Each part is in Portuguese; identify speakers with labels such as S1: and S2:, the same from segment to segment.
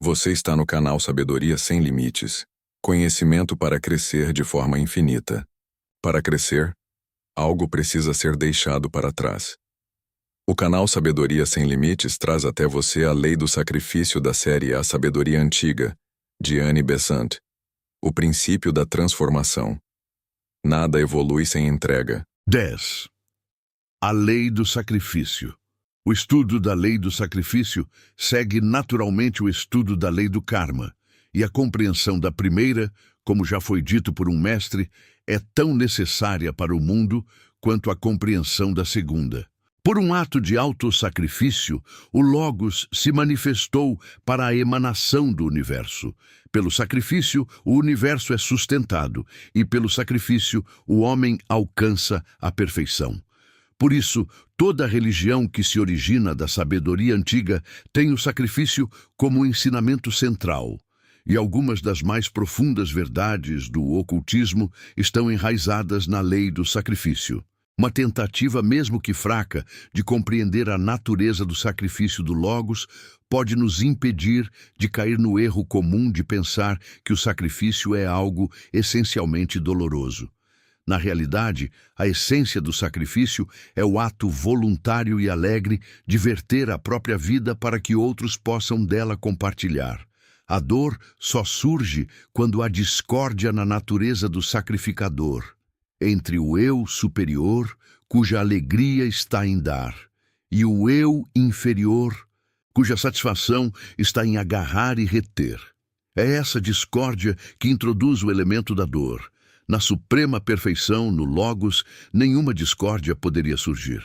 S1: Você está no canal Sabedoria Sem Limites. Conhecimento para crescer de forma infinita. Para crescer, algo precisa ser deixado para trás. O canal Sabedoria Sem Limites traz até você a lei do sacrifício da série A Sabedoria Antiga, de Annie Besant. O princípio da transformação. Nada evolui sem entrega.
S2: 10. A lei do sacrifício. O estudo da lei do sacrifício segue naturalmente o estudo da lei do karma, e a compreensão da primeira, como já foi dito por um mestre, é tão necessária para o mundo quanto a compreensão da segunda. Por um ato de autossacrifício, o Logos se manifestou para a emanação do universo. Pelo sacrifício, o universo é sustentado, e pelo sacrifício, o homem alcança a perfeição. Por isso, toda religião que se origina da sabedoria antiga tem o sacrifício como ensinamento central. E algumas das mais profundas verdades do ocultismo estão enraizadas na lei do sacrifício. Uma tentativa, mesmo que fraca, de compreender a natureza do sacrifício do Logos pode nos impedir de cair no erro comum de pensar que o sacrifício é algo essencialmente doloroso. Na realidade, a essência do sacrifício é o ato voluntário e alegre de verter a própria vida para que outros possam dela compartilhar. A dor só surge quando há discórdia na natureza do sacrificador, entre o eu superior, cuja alegria está em dar, e o eu inferior, cuja satisfação está em agarrar e reter. É essa discórdia que introduz o elemento da dor. Na suprema perfeição, no Logos, nenhuma discórdia poderia surgir.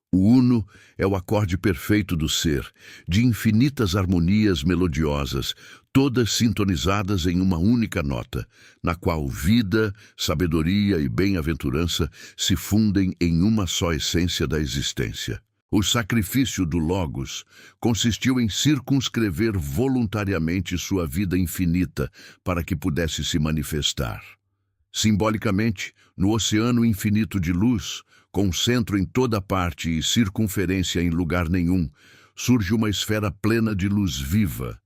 S2: O Uno é o acorde perfeito do ser, de infinitas harmonias melodiosas, todas sintonizadas em uma única nota, na qual vida, sabedoria e bem-aventurança se fundem em uma só essência da existência. O sacrifício do Logos consistiu em circunscrever voluntariamente sua vida infinita para que pudesse se manifestar. Simbolicamente, no oceano infinito de luz, com centro em toda parte e circunferência em lugar nenhum, surge uma esfera plena de luz viva,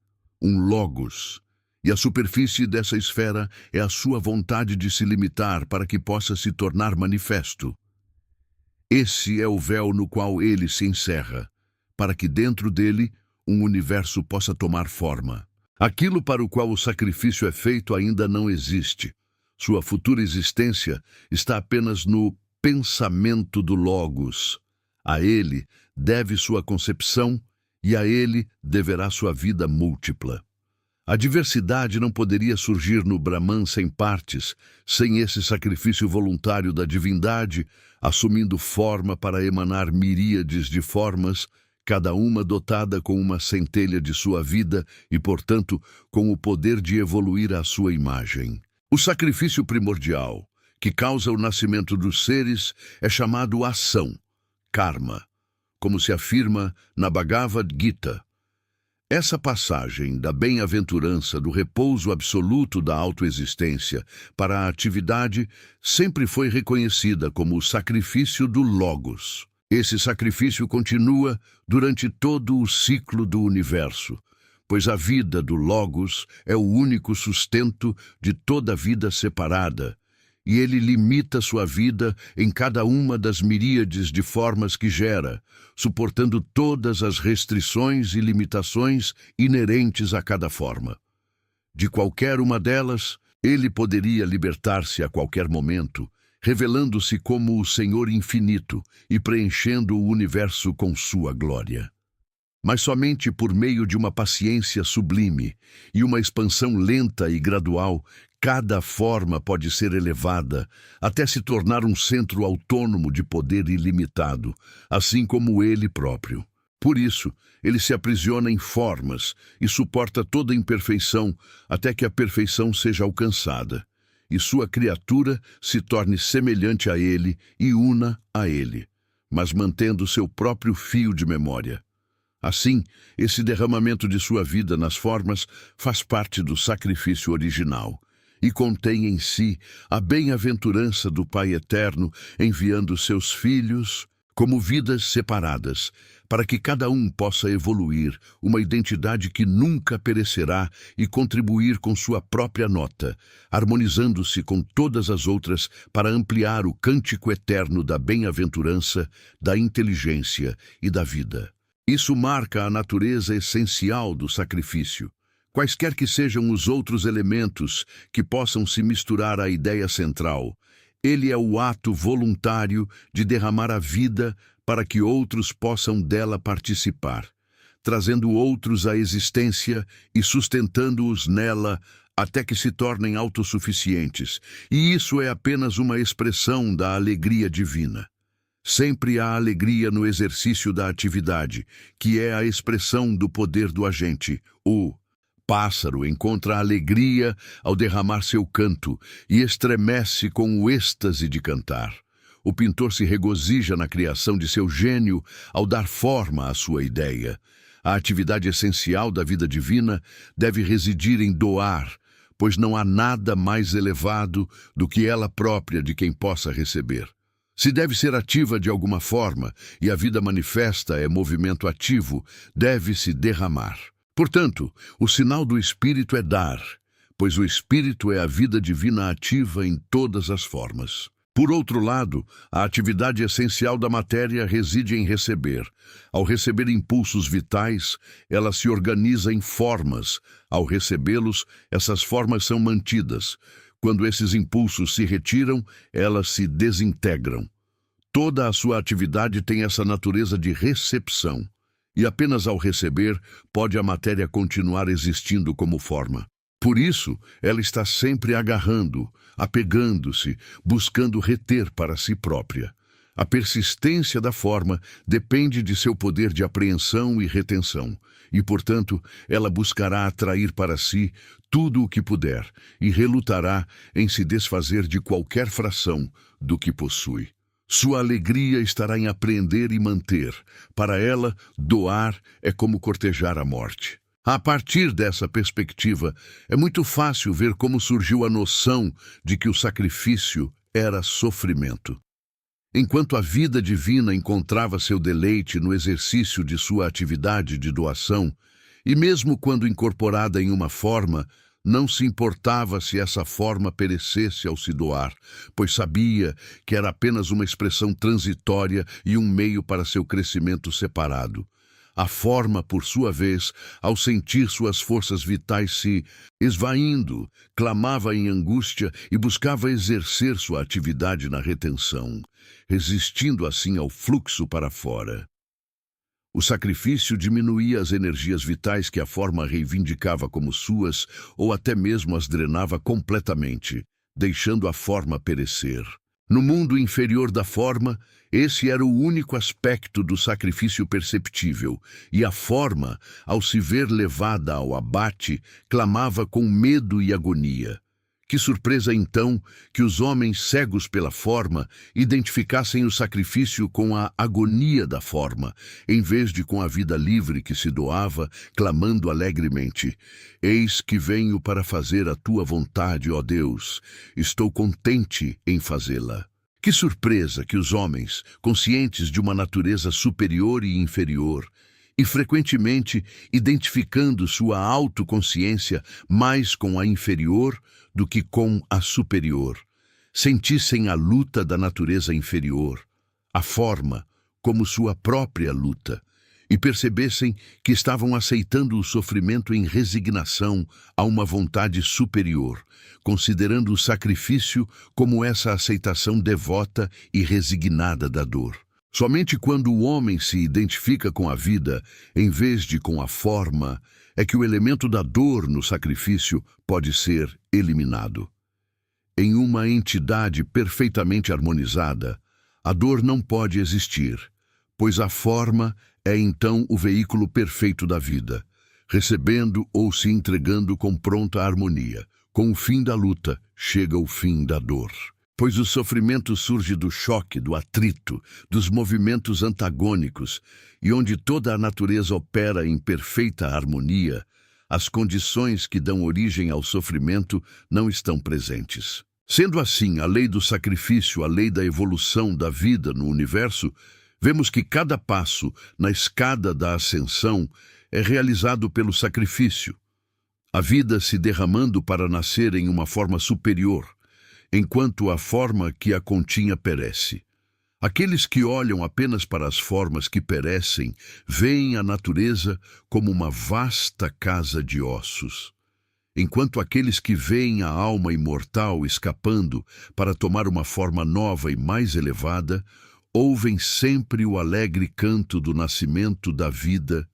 S2: um Logos, e a superfície dessa esfera é a sua vontade de se limitar para que possa se tornar manifesto. Esse é o véu no qual ele se encerra, para que dentro dele um universo possa tomar forma. Aquilo para o qual o sacrifício é feito ainda não existe. Sua futura existência está apenas no pensamento do Logos. A ele deve sua concepção e a ele deverá sua vida múltipla. A diversidade não poderia surgir no Brahman sem partes, sem esse sacrifício voluntário da divindade, assumindo forma para emanar miríades de formas, cada uma dotada com uma centelha de sua vida e, portanto, com o poder de evoluir à sua imagem. O sacrifício primordial, que causa o nascimento dos seres, é chamado ação, karma, como se afirma na Bhagavad Gita. Essa passagem da bem-aventurança do repouso absoluto da autoexistência para a atividade sempre foi reconhecida como o sacrifício do Logos. Esse sacrifício continua durante todo o ciclo do universo, pois a vida do Logos é o único sustento de toda vida separada, e ele limita sua vida em cada uma das miríades de formas que gera, suportando todas as restrições e limitações inerentes a cada forma. De qualquer uma delas, ele poderia libertar-se a qualquer momento, revelando-se como o Senhor infinito e preenchendo o universo com sua glória. Mas somente por meio de uma paciência sublime e uma expansão lenta e gradual, cada forma pode ser elevada até se tornar um centro autônomo de poder ilimitado, assim como ele próprio. Por isso, ele se aprisiona em formas e suporta toda imperfeição até que a perfeição seja alcançada, e sua criatura se torne semelhante a ele e una a ele, mas mantendo seu próprio fio de memória. Assim, esse derramamento de sua vida nas formas faz parte do sacrifício original e contém em si a bem-aventurança do Pai Eterno enviando seus filhos como vidas separadas, para que cada um possa evoluir, uma identidade que nunca perecerá e contribuir com sua própria nota, harmonizando-se com todas as outras para ampliar o cântico eterno da bem-aventurança, da inteligência e da vida. Isso marca a natureza essencial do sacrifício. Quaisquer que sejam os outros elementos que possam se misturar à ideia central, ele é o ato voluntário de derramar a vida para que outros possam dela participar, trazendo outros à existência e sustentando-os nela até que se tornem autossuficientes. E isso é apenas uma expressão da alegria divina. Sempre há alegria no exercício da atividade, que é a expressão do poder do agente. O pássaro encontra alegria ao derramar seu canto e estremece com o êxtase de cantar. O pintor se regozija na criação de seu gênio ao dar forma à sua ideia. A atividade essencial da vida divina deve residir em doar, pois não há nada mais elevado do que ela própria de quem possa receber. Se deve ser ativa de alguma forma, e a vida manifesta é movimento ativo, deve-se derramar. Portanto, o sinal do Espírito é dar, pois o Espírito é a vida divina ativa em todas as formas. Por outro lado, a atividade essencial da matéria reside em receber. Ao receber impulsos vitais, ela se organiza em formas. Ao recebê-los, essas formas são mantidas. Quando esses impulsos se retiram, elas se desintegram. Toda a sua atividade tem essa natureza de recepção. E apenas ao receber, pode a matéria continuar existindo como forma. Por isso, ela está sempre agarrando, apegando-se, buscando reter para si própria. A persistência da forma depende de seu poder de apreensão e retenção, e, portanto, ela buscará atrair para si tudo o que puder e relutará em se desfazer de qualquer fração do que possui. Sua alegria estará em apreender e manter. Para ela, doar é como cortejar a morte. A partir dessa perspectiva, é muito fácil ver como surgiu a noção de que o sacrifício era sofrimento. Enquanto a vida divina encontrava seu deleite no exercício de sua atividade de doação, e mesmo quando incorporada em uma forma, não se importava se essa forma perecesse ao se doar, pois sabia que era apenas uma expressão transitória e um meio para seu crescimento separado. A forma, por sua vez, ao sentir suas forças vitais se esvaindo, clamava em angústia e buscava exercer sua atividade na retenção, resistindo assim ao fluxo para fora. O sacrifício diminuía as energias vitais que a forma reivindicava como suas, ou até mesmo as drenava completamente, deixando a forma perecer. No mundo inferior da forma, esse era o único aspecto do sacrifício perceptível, e a forma, ao se ver levada ao abate, clamava com medo e agonia. Que surpresa, então, que os homens cegos pela forma identificassem o sacrifício com a agonia da forma, em vez de com a vida livre que se doava, clamando alegremente: Eis que venho para fazer a tua vontade, ó Deus, estou contente em fazê-la. Que surpresa que os homens, conscientes de uma natureza superior e inferior, e frequentemente identificando sua autoconsciência mais com a inferior do que com a superior, sentissem a luta da natureza inferior, a forma, como sua própria luta, e percebessem que estavam aceitando o sofrimento em resignação a uma vontade superior, considerando o sacrifício como essa aceitação devota e resignada da dor. Somente quando o homem se identifica com a vida, em vez de com a forma, é que o elemento da dor no sacrifício pode ser eliminado. Em uma entidade perfeitamente harmonizada, a dor não pode existir, pois a forma é então o veículo perfeito da vida, recebendo ou se entregando com pronta harmonia. Com o fim da luta, chega o fim da dor. Pois o sofrimento surge do choque, do atrito, dos movimentos antagônicos, e onde toda a natureza opera em perfeita harmonia, as condições que dão origem ao sofrimento não estão presentes. Sendo assim, a lei do sacrifício, a lei da evolução da vida no universo, Vemos que cada passo na escada da ascensão é realizado pelo sacrifício, a vida se derramando para nascer em uma forma superior, enquanto a forma que a continha perece. Aqueles que olham apenas para as formas que perecem veem a natureza como uma vasta casa de ossos, enquanto aqueles que veem a alma imortal escapando para tomar uma forma nova e mais elevada ouvem sempre o alegre canto do nascimento da vida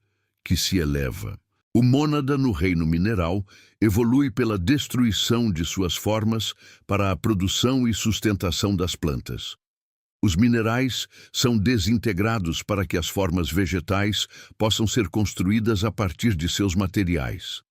S2: que se eleva. O mônada no reino mineral evolui pela destruição de suas formas para a produção e sustentação das plantas. Os minerais são desintegrados para que as formas vegetais possam ser construídas a partir de seus materiais.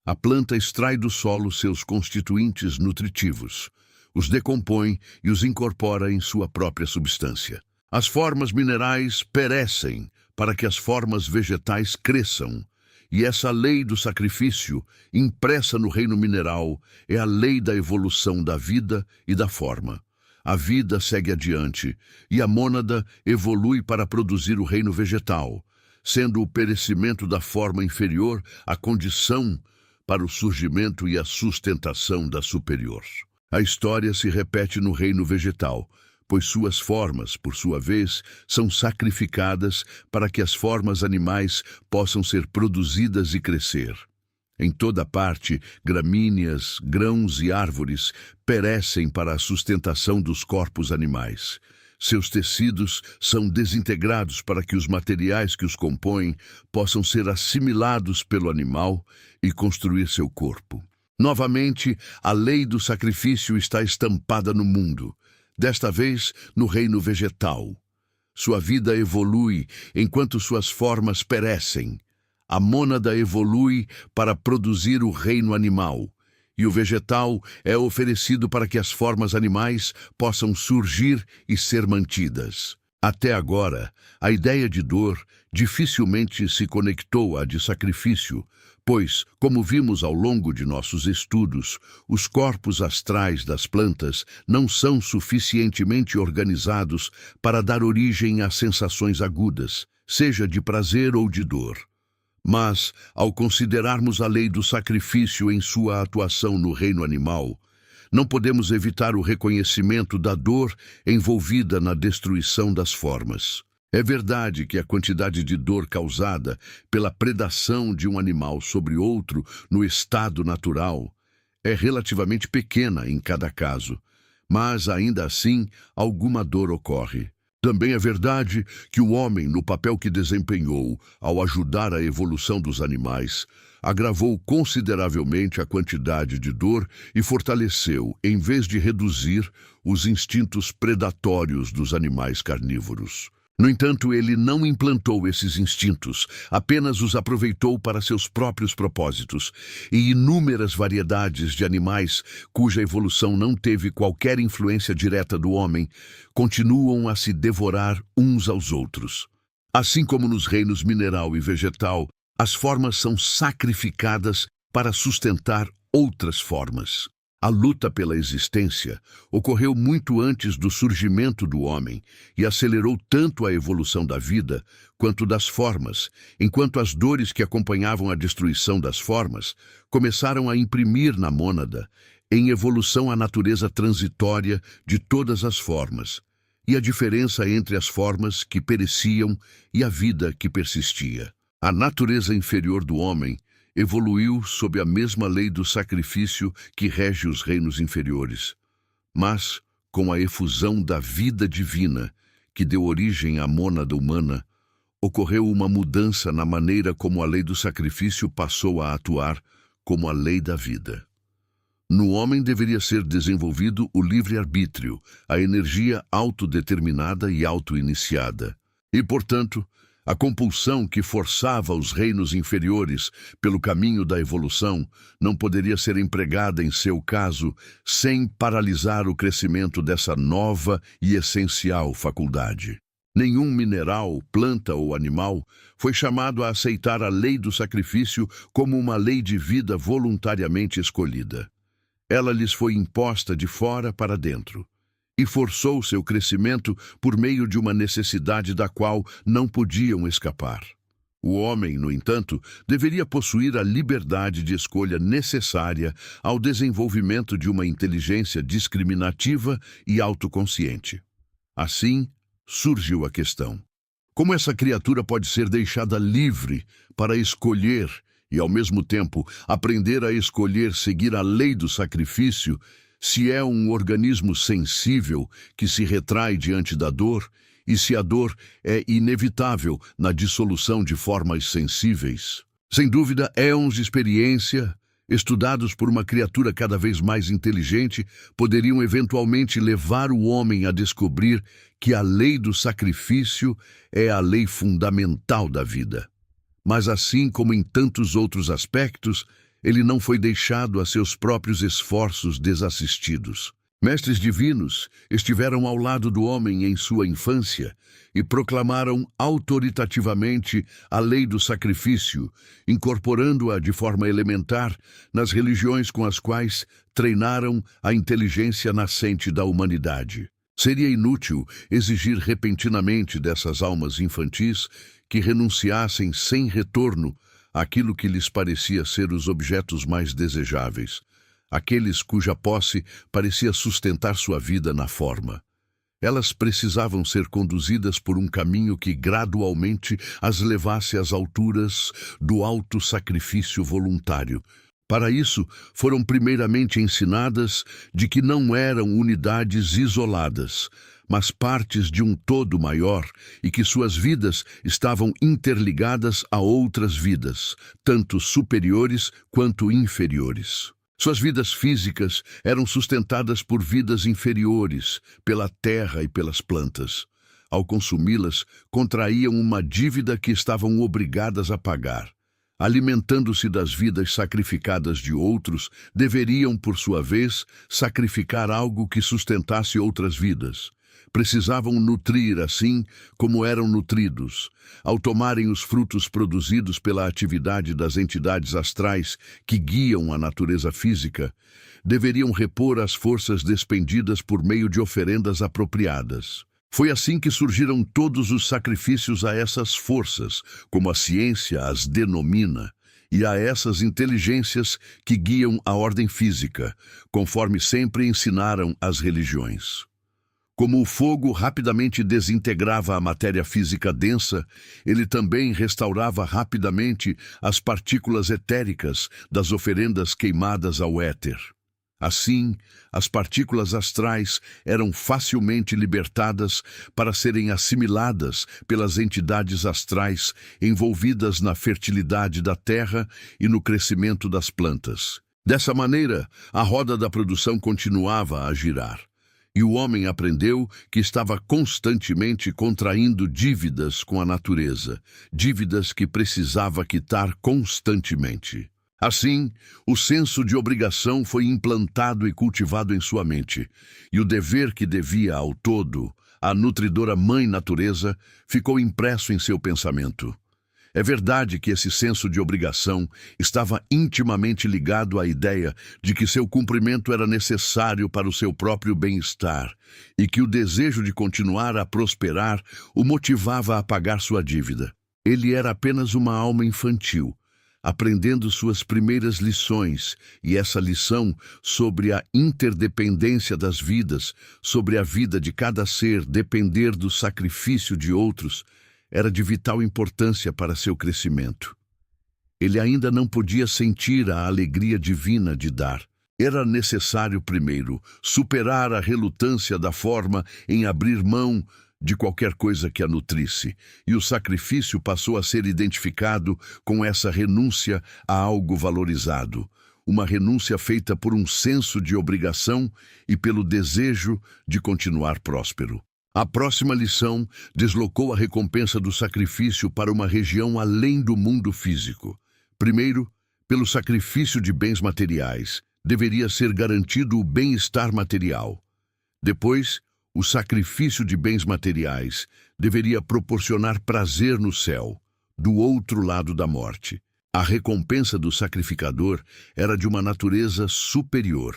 S2: A planta extrai do solo seus constituintes nutritivos, os decompõe e os incorpora em sua própria substância. As formas minerais perecem para que as formas vegetais cresçam, e essa lei do sacrifício, impressa no reino mineral, é a lei da evolução da vida e da forma. A vida segue adiante, e a mônada evolui para produzir o reino vegetal, sendo o perecimento da forma inferior a condição para o surgimento e a sustentação da superior. A história se repete no reino vegetal, pois suas formas, por sua vez, são sacrificadas para que as formas animais possam ser produzidas e crescer. Em toda parte, gramíneas, grãos e árvores perecem para a sustentação dos corpos animais. Seus tecidos são desintegrados para que os materiais que os compõem possam ser assimilados pelo animal e construir seu corpo. Novamente, a lei do sacrifício está estampada no mundo, desta vez no reino vegetal. Sua vida evolui enquanto suas formas perecem. A mônada evolui para produzir o reino animal, e o vegetal é oferecido para que as formas animais possam surgir e ser mantidas. Até agora, a ideia de dor dificilmente se conectou à de sacrifício, pois, como vimos ao longo de nossos estudos, os corpos astrais das plantas não são suficientemente organizados para dar origem a sensações agudas, seja de prazer ou de dor. Mas, ao considerarmos a lei do sacrifício em sua atuação no reino animal, não podemos evitar o reconhecimento da dor envolvida na destruição das formas. É verdade que a quantidade de dor causada pela predação de um animal sobre outro no estado natural é relativamente pequena em cada caso, mas ainda assim alguma dor ocorre. Também é verdade que o homem, no papel que desempenhou ao ajudar a evolução dos animais, agravou consideravelmente a quantidade de dor e fortaleceu, em vez de reduzir, os instintos predatórios dos animais carnívoros. No entanto, ele não implantou esses instintos, apenas os aproveitou para seus próprios propósitos, e inúmeras variedades de animais cuja evolução não teve qualquer influência direta do homem continuam a se devorar uns aos outros. Assim como nos reinos mineral e vegetal, as formas são sacrificadas para sustentar outras formas. A luta pela existência ocorreu muito antes do surgimento do homem e acelerou tanto a evolução da vida quanto das formas, enquanto as dores que acompanhavam a destruição das formas começaram a imprimir na mônada, em evolução, a natureza transitória de todas as formas e a diferença entre as formas que pereciam e a vida que persistia. A natureza inferior do homem evoluiu sob a mesma lei do sacrifício que rege os reinos inferiores, mas, com a efusão da vida divina que deu origem à mônada humana, ocorreu uma mudança na maneira como a lei do sacrifício passou a atuar como a lei da vida. No homem deveria ser desenvolvido o livre-arbítrio, a energia autodeterminada e auto-iniciada, e, portanto, a compulsão que forçava os reinos inferiores pelo caminho da evolução não poderia ser empregada em seu caso sem paralisar o crescimento dessa nova e essencial faculdade. Nenhum mineral, planta ou animal foi chamado a aceitar a lei do sacrifício como uma lei de vida voluntariamente escolhida. Ela lhes foi imposta de fora para dentro, e forçou seu crescimento por meio de uma necessidade da qual não podiam escapar. O homem, no entanto, deveria possuir a liberdade de escolha necessária ao desenvolvimento de uma inteligência discriminativa e autoconsciente. Assim, surgiu a questão: como essa criatura pode ser deixada livre para escolher e, ao mesmo tempo, aprender a escolher seguir a lei do sacrifício, se é um organismo sensível que se retrai diante da dor e se a dor é inevitável na dissolução de formas sensíveis? Sem dúvida, éons de experiência, estudados por uma criatura cada vez mais inteligente, poderiam eventualmente levar o homem a descobrir que a lei do sacrifício é a lei fundamental da vida. Mas assim como em tantos outros aspectos, ele não foi deixado a seus próprios esforços desassistidos. Mestres divinos estiveram ao lado do homem em sua infância e proclamaram autoritativamente a lei do sacrifício, incorporando-a de forma elementar nas religiões com as quais treinaram a inteligência nascente da humanidade. Seria inútil exigir repentinamente dessas almas infantis que renunciassem sem retorno àquilo que lhes parecia ser os objetos mais desejáveis, aqueles cuja posse parecia sustentar sua vida na forma. Elas precisavam ser conduzidas por um caminho que gradualmente as levasse às alturas do alto sacrifício voluntário. Para isso, foram primeiramente ensinadas de que não eram unidades isoladas, mas partes de um todo maior e que suas vidas estavam interligadas a outras vidas, tanto superiores quanto inferiores. Suas vidas físicas eram sustentadas por vidas inferiores, pela terra e pelas plantas. Ao consumi-las, contraíam uma dívida que estavam obrigadas a pagar. Alimentando-se das vidas sacrificadas de outros, deveriam, por sua vez, sacrificar algo que sustentasse outras vidas. Precisavam nutrir assim como eram nutridos. Ao tomarem os frutos produzidos pela atividade das entidades astrais que guiam a natureza física, deveriam repor as forças despendidas por meio de oferendas apropriadas. Foi assim que surgiram todos os sacrifícios a essas forças, como a ciência as denomina, e a essas inteligências que guiam a ordem física, conforme sempre ensinaram as religiões. Como o fogo rapidamente desintegrava a matéria física densa, ele também restaurava rapidamente as partículas etéricas das oferendas queimadas ao éter. Assim, as partículas astrais eram facilmente libertadas para serem assimiladas pelas entidades astrais envolvidas na fertilidade da terra e no crescimento das plantas. Dessa maneira, a roda da produção continuava a girar. E o homem aprendeu que estava constantemente contraindo dívidas com a natureza, dívidas que precisava quitar constantemente. Assim, o senso de obrigação foi implantado e cultivado em sua mente, e o dever que devia ao todo, à nutridora mãe natureza, ficou impresso em seu pensamento. É verdade que esse senso de obrigação estava intimamente ligado à ideia de que seu cumprimento era necessário para o seu próprio bem-estar e que o desejo de continuar a prosperar o motivava a pagar sua dívida. Ele era apenas uma alma infantil, aprendendo suas primeiras lições, e essa lição sobre a interdependência das vidas, sobre a vida de cada ser depender do sacrifício de outros, era de vital importância para seu crescimento. Ele ainda não podia sentir a alegria divina de dar. Era necessário, primeiro, superar a relutância da forma em abrir mão de qualquer coisa que a nutrisse, e o sacrifício passou a ser identificado com essa renúncia a algo valorizado, uma renúncia feita por um senso de obrigação e pelo desejo de continuar próspero. A próxima lição deslocou a recompensa do sacrifício para uma região além do mundo físico. Primeiro, pelo sacrifício de bens materiais, deveria ser garantido o bem-estar material. Depois, o sacrifício de bens materiais deveria proporcionar prazer no céu, do outro lado da morte. A recompensa do sacrificador era de uma natureza superior,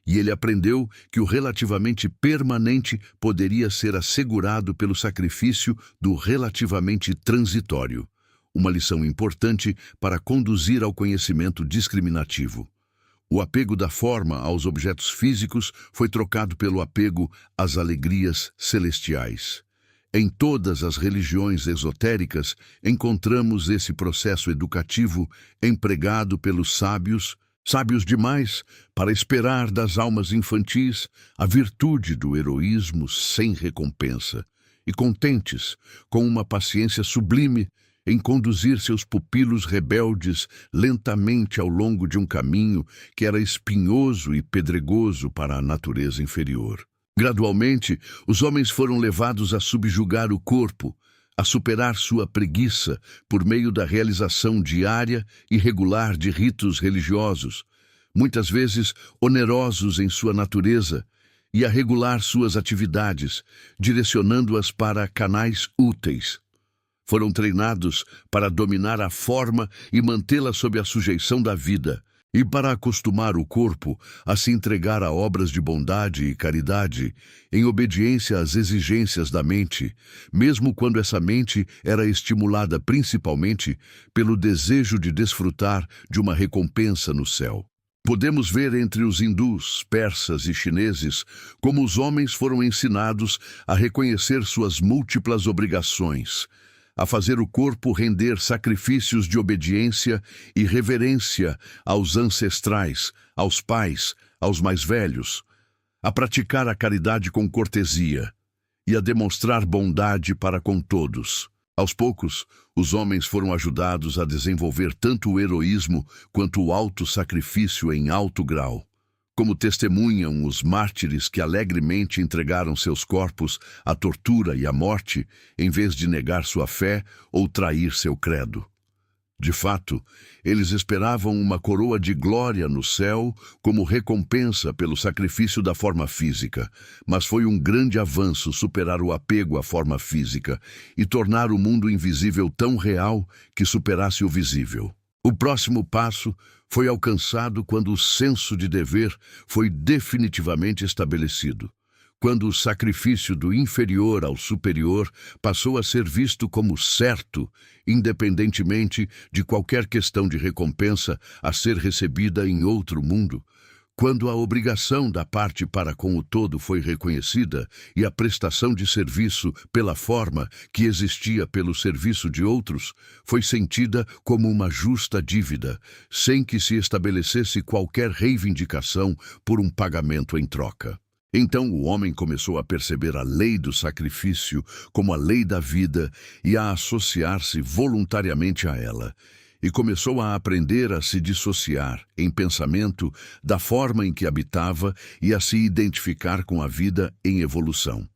S2: e ele aprendeu que o relativamente permanente poderia ser assegurado pelo sacrifício do relativamente transitório, uma lição importante para conduzir ao conhecimento discriminativo. O apego da forma aos objetos físicos foi trocado pelo apego às alegrias celestiais. Em todas as religiões esotéricas, encontramos esse processo educativo empregado pelos sábios demais para esperar das almas infantis a virtude do heroísmo sem recompensa, e contentes com uma paciência sublime em conduzir seus pupilos rebeldes lentamente ao longo de um caminho que era espinhoso e pedregoso para a natureza inferior. Gradualmente, os homens foram levados a subjugar o corpo, a superar sua preguiça por meio da realização diária e regular de ritos religiosos, muitas vezes onerosos em sua natureza, e a regular suas atividades, direcionando-as para canais úteis. Foram treinados para dominar a forma e mantê-la sob a sujeição da vida, e para acostumar o corpo a se entregar a obras de bondade e caridade, em obediência às exigências da mente, mesmo quando essa mente era estimulada principalmente pelo desejo de desfrutar de uma recompensa no céu. Podemos ver entre os hindus, persas e chineses como os homens foram ensinados a reconhecer suas múltiplas obrigações, a fazer o corpo render sacrifícios de obediência e reverência aos ancestrais, aos pais, aos mais velhos, a praticar a caridade com cortesia e a demonstrar bondade para com todos. Aos poucos, os homens foram ajudados a desenvolver tanto o heroísmo quanto o auto-sacrifício em alto grau. Como testemunham os mártires que alegremente entregaram seus corpos à tortura e à morte, em vez de negar sua fé ou trair seu credo. De fato, eles esperavam uma coroa de glória no céu como recompensa pelo sacrifício da forma física, mas foi um grande avanço superar o apego à forma física e tornar o mundo invisível tão real que superasse o visível. O próximo passo foi alcançado quando o senso de dever foi definitivamente estabelecido, quando o sacrifício do inferior ao superior passou a ser visto como certo, independentemente de qualquer questão de recompensa a ser recebida em outro mundo. Quando a obrigação da parte para com o todo foi reconhecida e a prestação de serviço pela forma que existia pelo serviço de outros foi sentida como uma justa dívida, sem que se estabelecesse qualquer reivindicação por um pagamento em troca. Então o homem começou a perceber a lei do sacrifício como a lei da vida e a associar-se voluntariamente a ela. E começou a aprender a se dissociar, em pensamento, da forma em que habitava e a se identificar com a vida em evolução.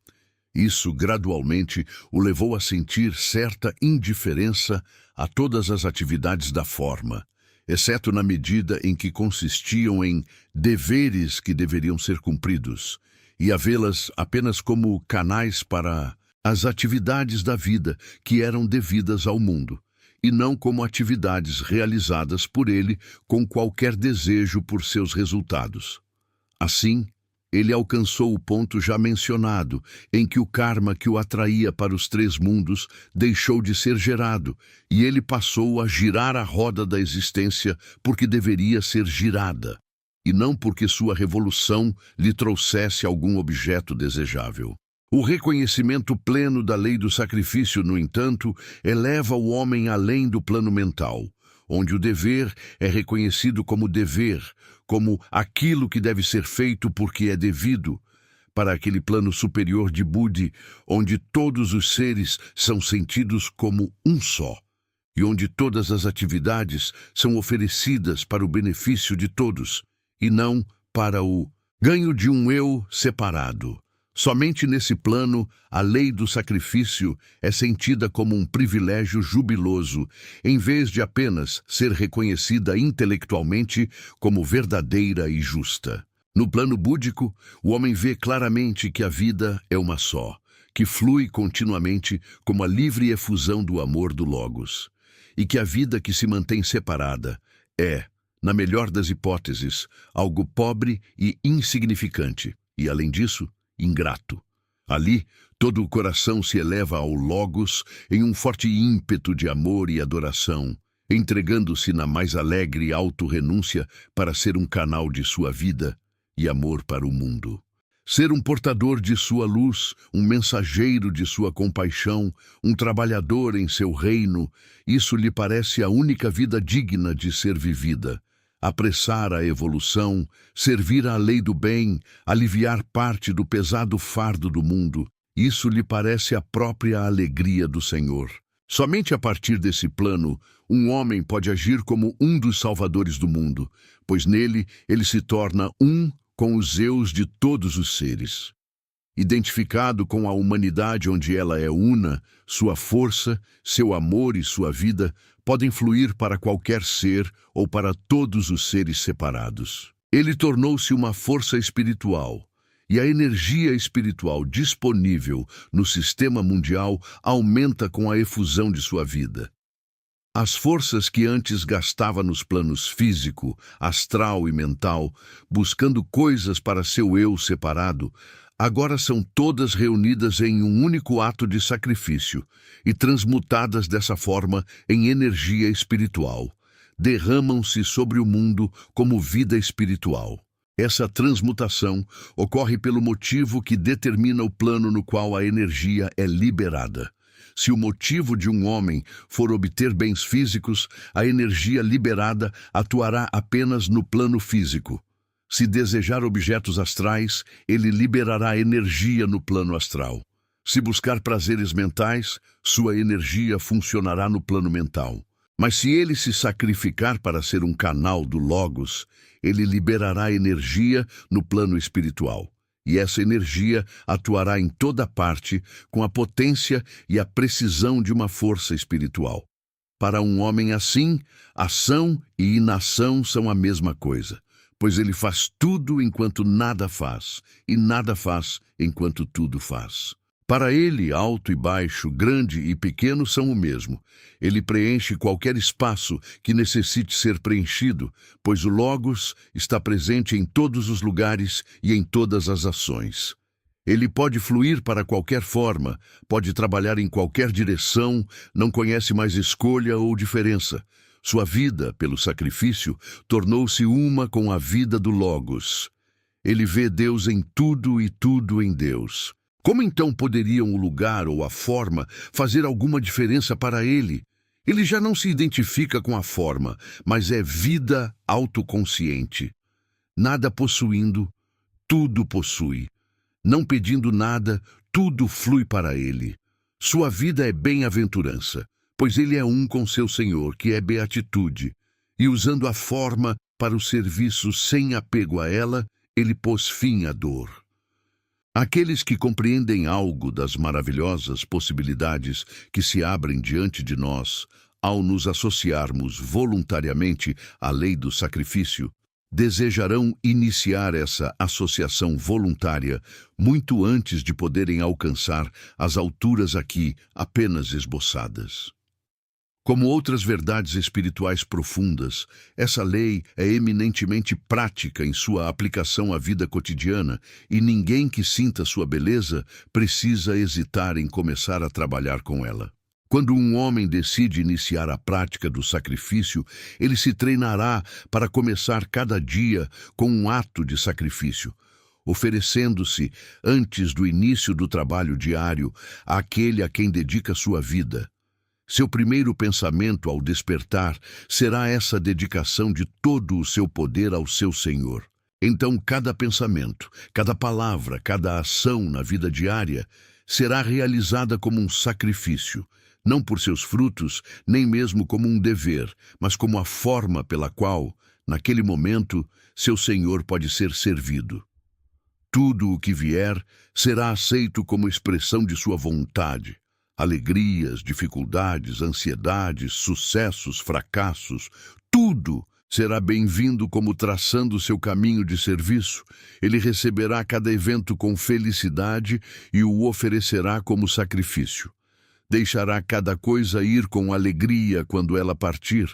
S2: Isso, gradualmente, o levou a sentir certa indiferença a todas as atividades da forma, exceto na medida em que consistiam em deveres que deveriam ser cumpridos, e a vê-las apenas como canais para as atividades da vida que eram devidas ao mundo, e não como atividades realizadas por ele com qualquer desejo por seus resultados. Assim, ele alcançou o ponto já mencionado, em que o karma que o atraía para os três mundos deixou de ser gerado, e ele passou a girar a roda da existência porque deveria ser girada, e não porque sua revolução lhe trouxesse algum objeto desejável. O reconhecimento pleno da lei do sacrifício, no entanto, eleva o homem além do plano mental, onde o dever é reconhecido como dever, como aquilo que deve ser feito porque é devido, para aquele plano superior de Budi, onde todos os seres são sentidos como um só, e onde todas as atividades são oferecidas para o benefício de todos, e não para o ganho de um eu separado. Somente nesse plano, a lei do sacrifício é sentida como um privilégio jubiloso, em vez de apenas ser reconhecida intelectualmente como verdadeira e justa. No plano búdico, o homem vê claramente que a vida é uma só, que flui continuamente como a livre efusão do amor do Logos, e que a vida que se mantém separada é, Na melhor das hipóteses, algo pobre e insignificante, e, além disso, ingrato. Ali, todo o coração se eleva ao Logos em um forte ímpeto de amor e adoração, entregando-se na mais alegre autorrenúncia para ser um canal de sua vida e amor para o mundo. Ser um portador de sua luz, um mensageiro de sua compaixão, um trabalhador em seu reino, isso lhe parece a única vida digna de ser vivida. Apressar a evolução, servir à lei do bem, aliviar parte do pesado fardo do mundo, isso lhe parece a própria alegria do Senhor. Somente a partir desse plano, um homem pode agir como um dos salvadores do mundo, pois nele ele se torna um com os eus de todos os seres. Identificado com a humanidade onde ela é una, sua força, seu amor e sua vida podem fluir para qualquer ser ou para todos os seres separados. Ele tornou-se uma força espiritual, e a energia espiritual disponível no sistema mundial aumenta com a efusão de sua vida. As forças que antes gastava nos planos físico, astral e mental, buscando coisas para seu eu separado, agora são todas reunidas em um único ato de sacrifício e transmutadas dessa forma em energia espiritual. Derramam-se sobre o mundo como vida espiritual. Essa transmutação ocorre pelo motivo que determina o plano no qual a energia é liberada. Se o motivo de um homem for obter bens físicos, a energia liberada atuará apenas no plano físico. Se desejar objetos astrais, ele liberará energia no plano astral. Se buscar prazeres mentais, sua energia funcionará no plano mental. Mas se ele se sacrificar para ser um canal do Logos, ele liberará energia no plano espiritual. E essa energia atuará em toda parte com a potência e a precisão de uma força espiritual. Para um homem assim, ação e inação são a mesma coisa, pois ele faz tudo enquanto nada faz, e nada faz enquanto tudo faz. Para ele, alto e baixo, grande e pequeno são o mesmo. Ele preenche qualquer espaço que necessite ser preenchido, pois o Logos está presente em todos os lugares e em todas as ações. Ele pode fluir para qualquer forma, pode trabalhar em qualquer direção, não conhece mais escolha ou diferença. Sua vida, pelo sacrifício, tornou-se uma com a vida do Logos. Ele vê Deus em tudo e tudo em Deus. Como então poderiam o lugar ou a forma fazer alguma diferença para ele? Ele já não se identifica com a forma, mas é vida autoconsciente. Nada possuindo, tudo possui. Não pedindo nada, tudo flui para ele. Sua vida é bem-aventurança, pois ele é um com seu Senhor, que é beatitude. E usando a forma para o serviço sem apego a ela, ele pôs fim à dor. Aqueles que compreendem algo das maravilhosas possibilidades que se abrem diante de nós, ao nos associarmos voluntariamente à lei do sacrifício, desejarão iniciar essa associação voluntária muito antes de poderem alcançar as alturas aqui apenas esboçadas. Como outras verdades espirituais profundas, essa lei é eminentemente prática em sua aplicação à vida cotidiana e ninguém que sinta sua beleza precisa hesitar em começar a trabalhar com ela. Quando um homem decide iniciar a prática do sacrifício, ele se treinará para começar cada dia com um ato de sacrifício, oferecendo-se, antes do início do trabalho diário, àquele a quem dedica sua vida. Seu primeiro pensamento ao despertar será essa dedicação de todo o seu poder ao seu Senhor. Então, cada pensamento, cada palavra, cada ação na vida diária será realizada como um sacrifício, não por seus frutos, nem mesmo como um dever, mas como a forma pela qual, naquele momento, seu Senhor pode ser servido. Tudo o que vier será aceito como expressão de sua vontade. Alegrias, dificuldades, ansiedades, sucessos, fracassos, tudo será bem-vindo como traçando seu caminho de serviço. Ele receberá cada evento com felicidade e o oferecerá como sacrifício. Deixará cada coisa ir com alegria quando ela partir,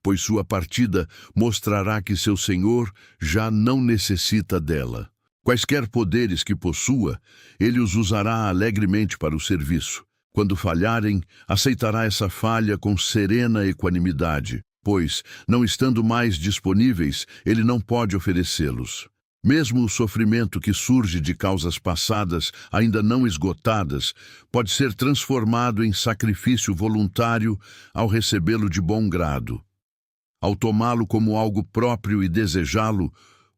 S2: pois sua partida mostrará que seu senhor já não necessita dela. Quaisquer poderes que possua, ele os usará alegremente para o serviço. Quando falharem, aceitará essa falha com serena equanimidade, pois, não estando mais disponíveis, ele não pode oferecê-los. Mesmo o sofrimento que surge de causas passadas, ainda não esgotadas, pode ser transformado em sacrifício voluntário ao recebê-lo de bom grado. Ao tomá-lo como algo próprio e desejá-lo,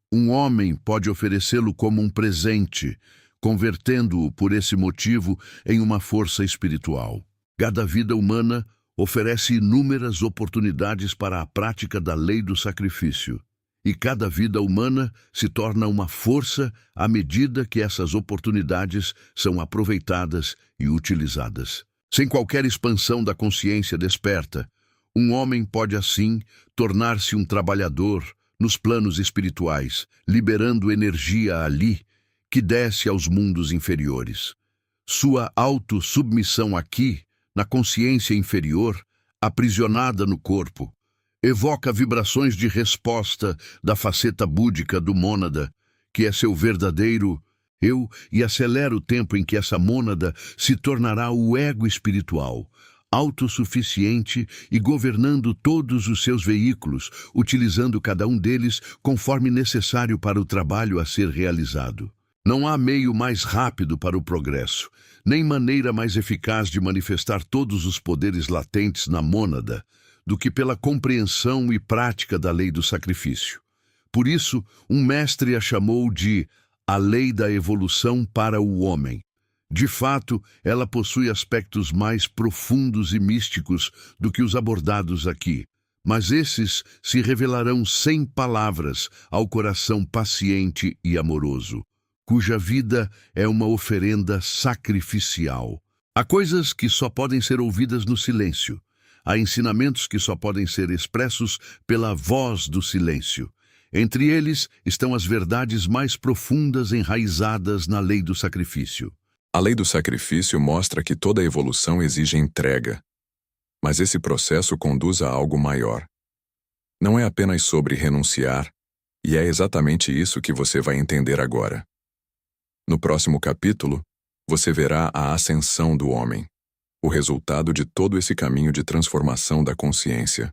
S2: um homem pode oferecê-lo como um presente, convertendo-o por esse motivo em uma força espiritual. Cada vida humana oferece inúmeras oportunidades para a prática da lei do sacrifício. E cada vida humana se torna uma força à medida que essas oportunidades são aproveitadas e utilizadas. Sem qualquer expansão da consciência desperta, um homem pode assim tornar-se um trabalhador nos planos espirituais, liberando energia ali que desce aos mundos inferiores. Sua autossubmissão aqui, na consciência inferior, aprisionada no corpo, evoca vibrações de resposta da faceta búdica do mônada, que é seu verdadeiro eu, e acelera o tempo em que essa mônada se tornará o ego espiritual, autossuficiente e governando todos os seus veículos, utilizando cada um deles conforme necessário para o trabalho a ser realizado. Não há meio mais rápido para o progresso, nem maneira mais eficaz de manifestar todos os poderes latentes na mônada, do que pela compreensão e prática da lei do sacrifício. Por isso, um mestre a chamou de a lei da evolução para o homem. De fato, ela possui aspectos mais profundos e místicos do que os abordados aqui, mas esses se revelarão sem palavras ao coração paciente e amoroso, cuja vida é uma oferenda sacrificial. Há coisas que só podem ser ouvidas no silêncio. Há ensinamentos que só podem ser expressos pela voz do silêncio. Entre eles estão as verdades mais profundas enraizadas na lei do sacrifício.
S1: A lei do sacrifício mostra que toda evolução exige entrega, mas esse processo conduz a algo maior. Não é apenas sobre renunciar, e é exatamente isso que você vai entender agora. No próximo capítulo, você verá a ascensão do homem, o resultado de todo esse caminho de transformação da consciência.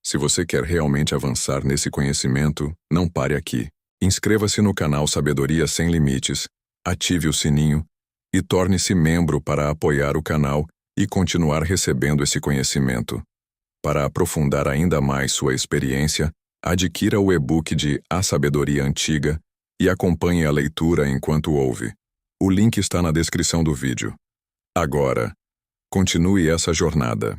S1: Se você quer realmente avançar nesse conhecimento, não pare aqui. Inscreva-se no canal Sabedoria Sem Limites, ative o sininho e torne-se membro para apoiar o canal e continuar recebendo esse conhecimento. Para aprofundar ainda mais sua experiência, adquira o e-book de A Sabedoria Antiga e acompanhe a leitura enquanto ouve. O link está na descrição do vídeo. Agora, continue essa jornada.